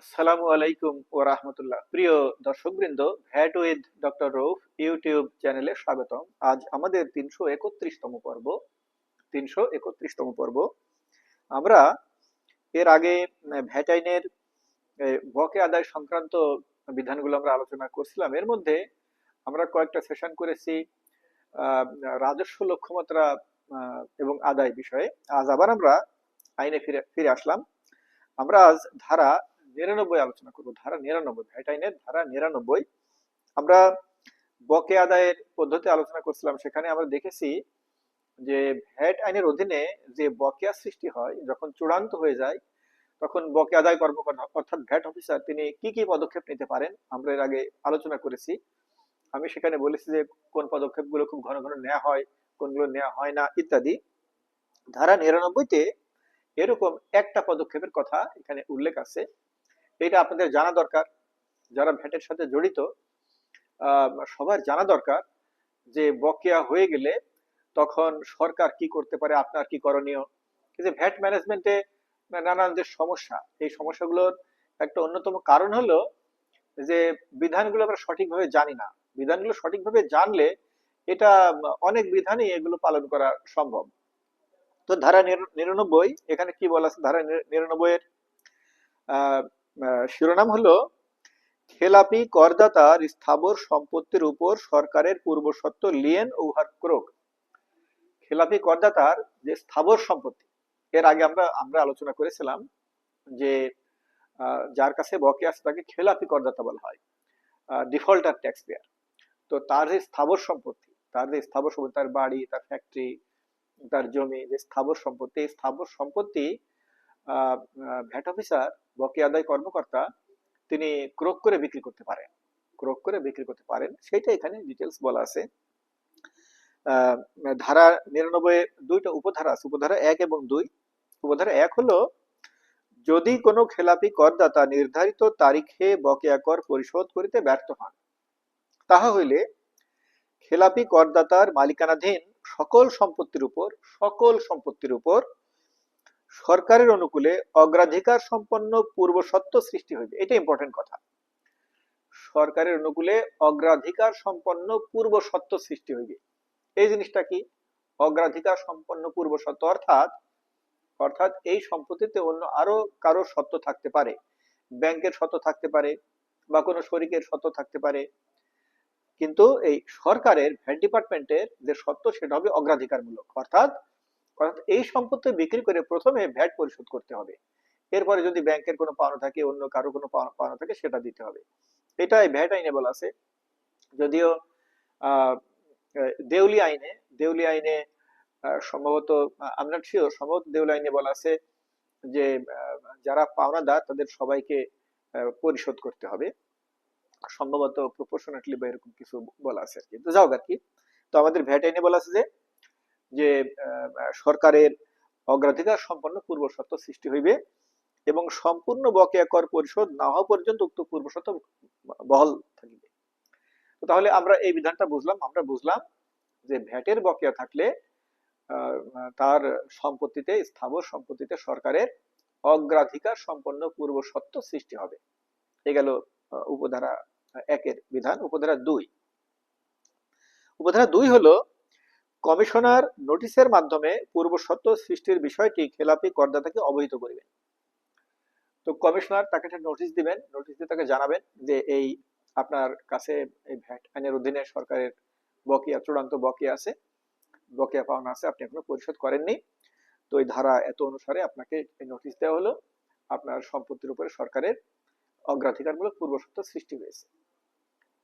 আসসালামু আলাইকুম ও রাহমাতুল্লাহ। প্রিয় দর্শকবৃন্দ, what with doctor Rauf YouTube চ্যানেলে স্বাগতম। আজ আমাদের 331তম পর্ব। আমরা এর আগে ভ্যাট আইনের বকে আদায় সংক্রান্ত বিধানগুলো আমরা আলোচনা করছিলাম। এর মধ্যে আমরা কয়েকটা সেশন করেছি আহ, রাজস্ব লক্ষ্যমাত্রা এবং আদায় বিষয়ে। আজ আবার আমরা আইনে ফিরে ফিরে আসলাম। আমরা আজ ধারা 99 আলোচনা করব। ধারা 99, ভ্যাট আইনের ধারা 99। আমরা বকে আদায়ের পদ্ধতি আলোচনা করছিলাম। সেখানে আমরা দেখেছি যে ভ্যাট আইনের অধীনে যে বকেয়া সৃষ্টি হয়, যখন চূড়ান্ত হয়ে যায়, তখন বকে আদায় কর্মকর্তা অর্থাৎ ভ্যাট অফিসার তিনি কি কি পদক্ষেপ নিতে পারেন আমরা এর আগে আলোচনা করেছি। আমি সেখানে বলেছি যে কোন পদক্ষেপগুলো খুব ঘন ঘন নেওয়া হয়, কোনগুলো নেওয়া হয় না ইত্যাদি। ধারা 99-তে এরকম একটা পদক্ষেপের কথা এখানে উল্লেখ আছে। এটা আপনাদের জানা দরকার। যারা ভ্যাটের সাথে জড়িত সবার জানা দরকার যে বকেয়া হয়ে গেলে তখন সরকার কি করতে পারে, আপনার কি করণীয়। এই যে ভ্যাট ম্যানেজমেন্টে নানান যে সমস্যা, এই সমস্যাগুলোর একটা অন্যতম কারণ হলো যে বিধানগুলো আমরা সঠিকভাবে জানি না। বিধানগুলো সঠিকভাবে জানলে এটা অনেক বিধানই এগুলো পালন করা সম্ভব। তো ধারা 99 এখানে কি বলা আছে? ধারা 99 এর শিরোনাম হলো খেলাপি করদাতার স্থাবর সম্পত্তির উপর সরকারের পূর্বশর্ত লিয়েন ও উহার ক্রোক। খেলাপি করদাতার যে স্থাবর সম্পত্তি, এর আগে আমরা আমরা আলোচনা করেছিলাম যে যার কাছে বকেয়া আছে তাকে খেলাপি করদাতা বলা হয়, ডিফল্টার ট্যাক্স পেয়ার। তো তার যে স্থাবর সম্পত্তি, তার বাড়ি, তার ফ্যাক্টরি, তার জমি, যে স্থাবর সম্পত্তি, এই স্থাবর সম্পত্তি ভ্যাট অফিসার, বকেয়া আদায় কর্মকর্তা তিনি ক্রোক করে বিক্রি করতে পারেন। ক্রোক করে বিক্রি করতে পারেন, সেটা এখানে ডিটেলস বলা আছে। আহ, ধারা 99 দুইটা উপধারা আছে, উপধারা 1 এবং 2। উপধারা 1 হলো, যদি কোনো খেলাপি করদাতা নির্ধারিত তারিখে বকেয়া কর পরিশোধ করিতে ব্যর্থ হন, তাহা হইলে খেলাপি করদাতার মালিকানাধীন সকল সম্পত্তির উপর সরকারের অনুকূলে অগ্রাধিকার সম্পন্ন পূর্বশর্ত সৃষ্টি হইবে। এটা ইম্পর্টেন্ট কথা। সরকারের অনুকূলে অগ্রাধিকার সম্পন্ন পূর্বশর্ত সৃষ্টি হইবে। এই জিনিসটা কি? অগ্রাধিকার সম্পন্ন পূর্বশর্ত অর্থাৎ অর্থাৎ এই সম্পত্তিতে অন্য আরো কারো সত্ত্ব থাকতে পারে, ব্যাংকের সত্ত্ব থাকতে পারে, বা কোনো শরিকের সত্ত্ব থাকতে পারে, কিন্তু এই সরকারের ভ্যাট ডিপার্টমেন্টের যে সত্ত্ব সেটা হবে অগ্রাধিকারমূলক। অর্থাৎ অর্থাৎ এই সম্পত্তি বিক্রি করে প্রথমে ভ্যাট পরিশোধ করতে হবে, এরপরে যদি ব্যাংকের কোনো পাওনা থাকে, অন্য কারো কোনো পাওনা থাকে, সেটা দিতে হবে। এটাই ভ্যাট আইনে বলা আছে। যদিও আহ দেউলি আইনে সম্ভবত, আমি নট শিওর, সম্ভবত দেউলি আইনে বলা আছে যে যারা পাওনাদার তাদের সবাইকে পরিশোধ করতে হবে, সম্ভবত প্রপোর্শনেটলি বা এরকম কিছু বলা আছে আর কি। তো যাও আর কি। তো আমাদের ভ্যাট আইনে বলা আছে যে যে সরকারের অগ্রাধিকার সম্পন্ন পূর্বশর্ত সৃষ্টি হইবে এবং সম্পূর্ণ বকেয়া কর পরিশোধ না হওয়া পর্যন্ত উক্ত পূর্বশর্ত বহাল থাকিবে। তো তাহলে আমরা এই বিধানটা বুঝলাম। আমরা বুঝলাম যে ভ্যাটের বকেয়া থাকলে তার সম্পত্তিতে, স্থাবর সম্পত্তিতে সরকারের অগ্রাধিকার সম্পন্ন পূর্বশর্ত সৃষ্টি হবে। এ গেল উপধারা 1-এর বিধান। উপধারা 2 হলো, কমিশনার নোটিশের মাধ্যমে পূর্বশর্ত সৃষ্টির বিষয়টি খেলাপি করদাতাকে অবহিত করিবেন। তো কমিশনার তাকে একটা নোটিশ দিবেন, নোটিশ দিয়ে তাকে জানাবেন যে এই আপনার কাছে এই ভ্যাট আইনের অধীনে সরকারের বকেয়া, চূড়ান্ত বকেয়া আছে, বকেয়া পাওনা আছে, আপনি এখনো পরিশোধ করেননি। তো এই ধারা এত অনুসারে আপনাকে এই নোটিশ দেওয়া হলো, আপনার সম্পত্তির উপরে সরকারের অগ্রাধিকারমূলক পূর্বশর্ত সৃষ্টি হয়েছে।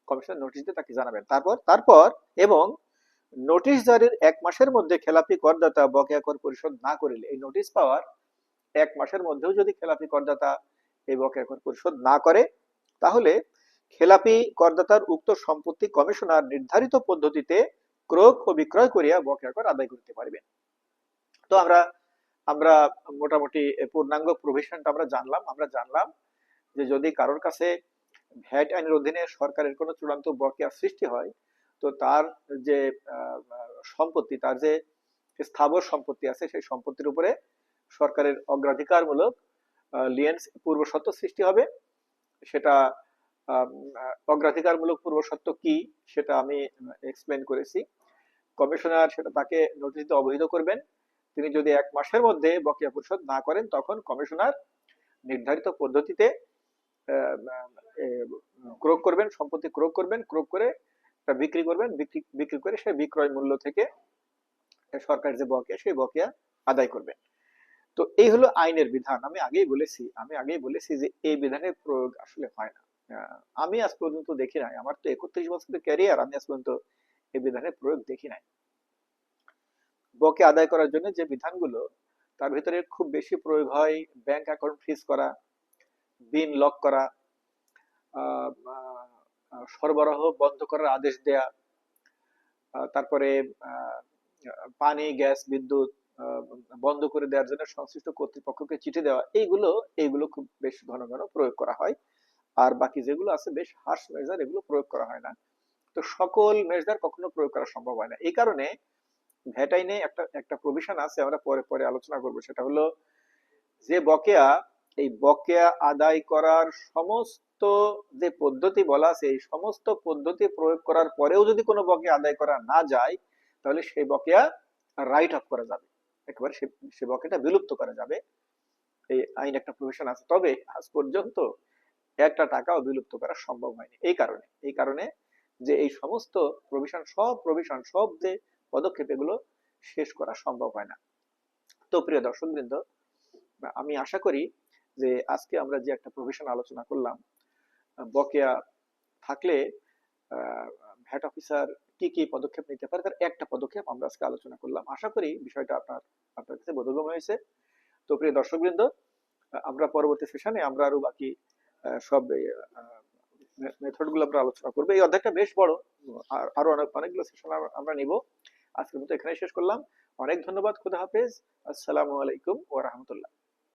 কমিশনার নোটিশ দিয়ে তাকে জানাবেন। তারপর তারপর এবং নোটিশ জারির 1 মাসের মধ্যে খেলাপি করদাতা বকেয়া কর পরিশোধ না করিলে, এই নোটিশ পাওয়ার 1 মাসের মধ্যেও যদি খেলাপি করদাতা এই বকেয়া কর পরিশোধ না করে, তাহলে খেলাপি করদাতার উক্ত সম্পত্তি কমিশনার নির্ধারিত পদ্ধতিতে ক্রয় ও বিক্রয় করিয়া বকেয়া কর আদায় করতে পারবেন। তো আমরা আমরা মোটামুটি পূর্ণাঙ্গ প্রভিশনটা আমরা জানলাম যে যদি কারোর কাছে ভ্যাট আইনের অধীনে সরকারের কোনো চূড়ান্ত বকেয়া সৃষ্টি হয়, তো তার যে সম্পত্তি, তার যে স্থাবর সম্পত্তি আছে, সেই সম্পত্তির উপরে সরকারের অগ্রাধিকারমূলক লিয়েন্স পূর্বশর্ত সৃষ্টি হবে সেটা অগ্রাধিকারমূলক পূর্বশর্ত কি সেটা আমি এক্সপ্লেন করেছি। কমিশনার সেটা তাকে নোটিশ দিয়ে অবহিত করবেন। তিনি যদি 1 মাসের মধ্যে বকেয়া পরিশোধ না করেন তখন কমিশনার নির্ধারিত পদ্ধতিতে আহ, আহ, ক্রয় করবেন, সম্পত্তি ক্রয় করবেন, ক্রয় করে তা বিক্রি করবেন, বিক্রি করে সে বিক্রয় মূল্য থেকে সরকার যে বকেয়া সেই বকেয়া আদায় করবেন। তো এই হলো আইনের বিধান। আমি আগেই বলেছি যে এই বিধানের প্রয়োগ আসলে হয় না। আমি আজ পর্যন্ত দেখি নাই, আমার তো 31 বছরের ক্যারিয়ার, আমি আজ পর্যন্ত এই বিধানের প্রয়োগ দেখি নাই। বকেয়া আদায় করার জন্য যে বিধানগুলো, তার ভিতরে খুব বেশি প্রয়োগ হয় ব্যাংক অ্যাকাউন্ট ফ্রিজ করা, বিন লক করা, আহ, আহ, সরবরাহ বন্ধ করার আদেশ দেয়া, তারপরে আহ, পানি, গ্যাস, বিদ্যুৎ আহ, বন্ধ করে দেওয়ার জন্য সংশ্লিষ্ট কর্তৃপক্ষকে চিঠি দেওয়া, এইগুলো খুব বেশ ঘন ঘন প্রয়োগ করা হয়। আর বাকি যেগুলো আছে বেশ হার্শ মেজার, এগুলো প্রয়োগ করা হয় না। তো সকল মেজার কখনো প্রয়োগ করা সম্ভব হয় না। এই কারণে ভ্যাট আইনে একটা একটা প্রভিশন আছে, আমরা পরে পরে আলোচনা করবো। সেটা হলো যে বকেয়া, এই বকেয়া আদায় করার সমস্ত যে পদ্ধতি বলা আছে, এই সমস্ত পদ্ধতি প্রয়োগ করার পরেও যদি কোনো বকেয়া আদায় করা না যায়, তাহলে সেই বকেয়া রাইট অফ করা যাবে, একেবারে সে বকেয়াটা বিলুপ্ত করা যাবে। এই আইন একটা প্রভিশন আছে। তবে আজ পর্যন্ত একটা টাকাও বিলুপ্ত করা সম্ভব হয়নি। এই কারণে যে এই সমস্ত প্রভিশন সব যে পদক্ষেপ, এগুলো শেষ করা সম্ভব হয় না। তো প্রিয় দর্শকবৃন্দ, আমি আশা করি যে আজকে আমরা যে একটা প্রভিশন আলোচনা করলাম, বকেয়া থাকলে ভ্যাট অফিসার কি কি পদক্ষেপ নিতে পারে, তার একটা পদক্ষেপ আমরা আজকে আলোচনা করলাম। আশা করি বিষয়টা আপনার কাছে বোধগম্য হয়েছে। তো প্রিয় দর্শকবৃন্দ, আমরা পরবর্তী সেশনে আমরা আরো বাকি সব মেথড গুলো আমরা আলোচনা করবো। এই অধ্যায়টা বেশ বড়, আরো অনেকগুলো সেশন আমরা নিব। আজকের মতো এখানে শেষ করলাম। অনেক ধন্যবাদ। খুদা হাফেজ। আসসালামু আলাইকুম ওয়া রাহমাতুল্লাহ।